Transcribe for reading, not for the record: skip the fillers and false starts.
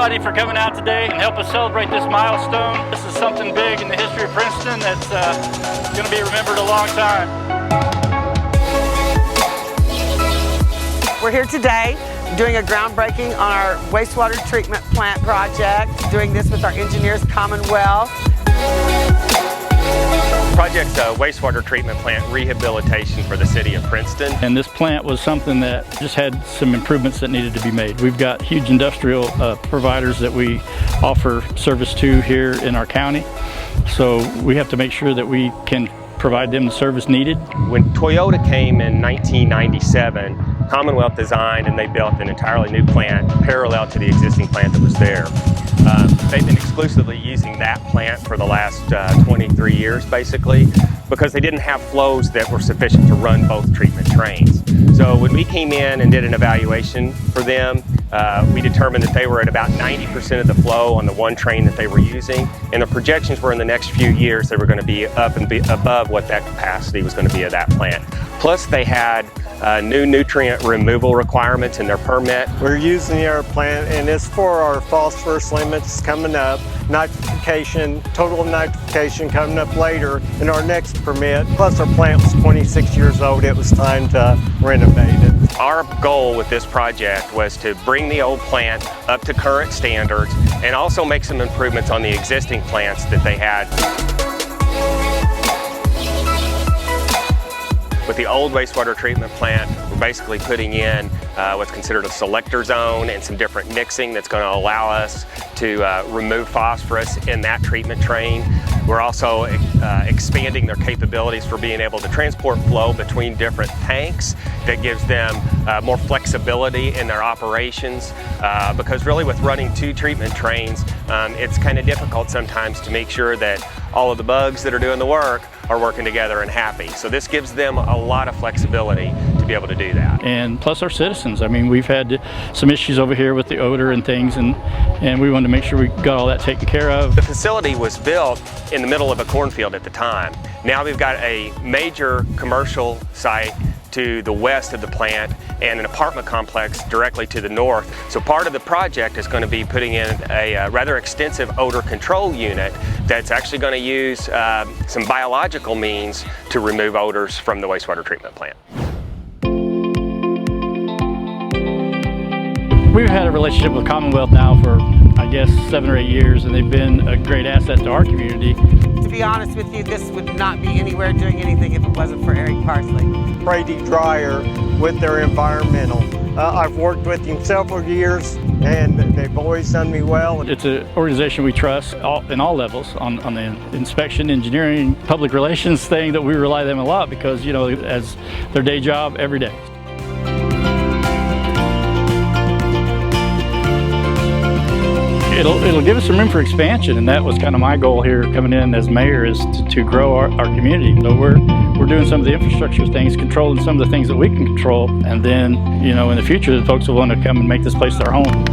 everybody for coming out today and help us celebrate this milestone. This is something big in the history of Princeton that's going to be remembered a long time. We're here today doing a groundbreaking on our wastewater treatment plant project, doing this with our engineers, Commonwealth. The project's a wastewater treatment plant rehabilitation for the City of Princeton. And this plant was something that just had some improvements that needed to be made. We've got huge industrial providers that we offer service to here in our county. So we have to make sure that we can provide them the service needed. When Toyota came in 1997, Commonwealth designed and they built an entirely new plant parallel to the existing plant that was there. They've been exclusively using that plant for the last 23 years basically, because they didn't have flows that were sufficient to run both treatment trains. So when we came in and did an evaluation for them, we determined that they were at about 90% of the flow on the one train that they were using, and the projections were in the next few years they were going to be up and above what that capacity was going to be of that plant. Plus they had new nutrient removal requirements in their permit. We're using our plant and it's for our phosphorus limits coming up, nitrification, total nitrification coming up later in our next permit. Plus our plant was 26 years old, it was time to renovate it. Our goal with this project was to bring the old plant up to current standards and also make some improvements on the existing plants that they had. With the old wastewater treatment plant, we're basically putting in what's considered a selector zone and some different mixing that's going to allow us to remove phosphorus in that treatment train. We're also expanding their capabilities for being able to transport flow between different tanks. That gives them more flexibility in their operations, because really with running two treatment trains, it's kind of difficult sometimes to make sure that all of the bugs that are doing the work are working together and happy. So this gives them a lot of flexibility to be able to do that. And plus our citizens. I mean, we've had some issues over here with the odor and things, and we wanted to make sure we got all that taken care of. The facility was built in the middle of a cornfield at the time. Now we've got a major commercial site to the west of the plant and an apartment complex directly to the north. So part of the project is going to be putting in a rather extensive odor control unit that's actually going to use some biological means to remove odors from the wastewater treatment plant. We've had a relationship with Commonwealth now for, I guess, 7 or 8 years, and they've been a great asset to our community. To be honest with you, this would not be anywhere doing anything if it wasn't for Eric Parsley. Brady Dryer with their environmental. I've worked with him several years and they've always done me well. It's an organization we trust in all levels, on the inspection, engineering, public relations thing, that we rely on them a lot because, you know, as their day job every day. It'll give us some room for expansion, and that was kind of my goal here coming in as mayor, is to grow our community. So we're doing some of the infrastructure things, controlling some of the things that we can control, and then, you know, in the future, the folks will want to come and make this place their home.